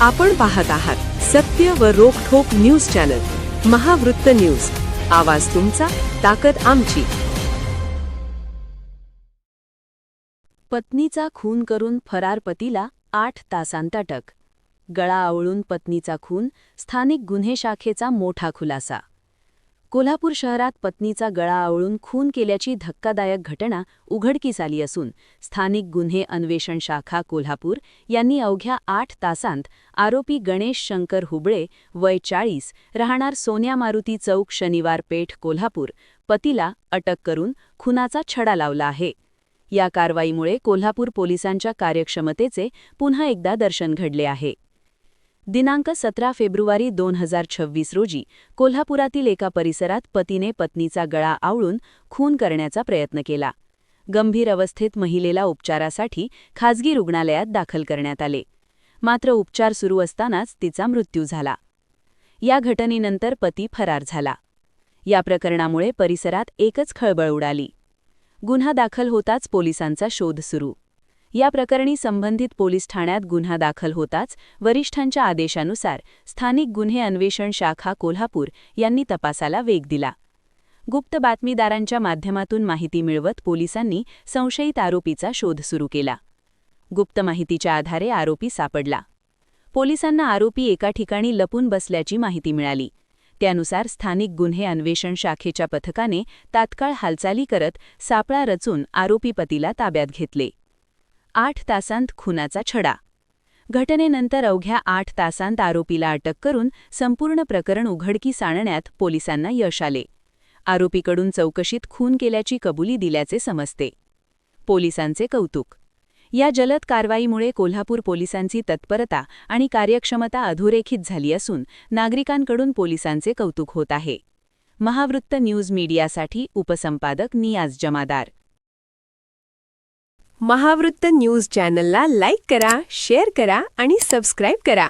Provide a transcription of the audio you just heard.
आपण पाहत आहात सत्य व रोखठोक न्यूज चॅनल महावृत्त न्यूज. आवाज तुमचा, ताकद आमची. पत्नीचा खून करून फरार पतीला 8 तासांत अटक. गळा आवळून पत्नीचा खून, स्थानिक गुन्हे शाखेचा मोठा खुलासा. कोल्हापूर शहरात पत्नीचा गळा आवळून खून केल्याची धक्कादायक घटना उघडकीस आली असून स्थानिक गुन्हे अन्वेषण शाखा कोल्हापूर यांनी अवघ्या 8 तासांत आरोपी गणेश शंकर हुबळे वय 40 राहणार सोन्या मारुती चौक शनिवार पेठ कोल्हापूर पतीला अटक करून खुनाचा छडा लावला आहे. या कारवाईमुळे कोल्हापूर पोलिसांच्या कार्यक्षमतेचे पुन्हा एकदा दर्शन घडले आहे. दिनांक 17 फेब्रुवारी 2026 रोजी कोल्हापुरातील एका परिसरात पतीने पत्नीचा गळा आवळून खून करण्याचा प्रयत्न केला. गंभीर अवस्थेत महिलेला उपचारासाठी खाजगी रुग्णालयात दाखल करण्यात आले. मात्र उपचार सुरू असतानाच तिचा मृत्यू झाला. या घटनेनंतर पती फरार झाला. या प्रकरणामुळे परिसरात एकच खळबळ उडाली. गुन्हा दाखल होताच पोलिसांचा शोध सुरू. या प्रकरणी संबंधित पोलीस ठाण्यात गुन्हा दाखल होताच वरिष्ठांच्या आदेशानुसार स्थानिक गुन्हे अन्वेषण शाखा कोल्हापूर यांनी तपासाला वेग दिला. गुप्त बातमीदारांच्या माध्यमातून माहिती मिळवत पोलिसांनी संशयित आरोपीचा शोध सुरू केला. गुप्त माहितीच्या आधारे आरोपी सापडला. पोलिसांना आरोपी एका ठिकाणी लपून बसल्याची माहिती मिळाली. त्यानुसार स्थानिक गुन्हे अन्वेषण शाखेच्या पथकाने तात्काळ हालचाली करत सापळा रचून आरोपी पतीला ताब्यात घेतले. 8 तासांत खुनाचा छडा. घटनेनंतर अवघ्या 8 तासांत आरोपीला अटक करून संपूर्ण प्रकरण उघडकीस आणण्यात पोलिसांना यश आले. आरोपीकडून चौकशीत खून केल्याची कबुली दिल्याचे समजते. पोलिसांचे कौतुक. या जलद कारवाईमुळे कोल्हापूर पोलिसांची तत्परता आणि कार्यक्षमता अधोरेखित झाली असून नागरिकांकडून पोलिसांचे कौतुक होत आहे. महावृत्त न्यूज मीडियासाठी उपसंपादक नियाज जमादार. महावृत्त न्यूज चॅनलला लाईक करा, शेअर करा आणि सबस्क्राईब करा.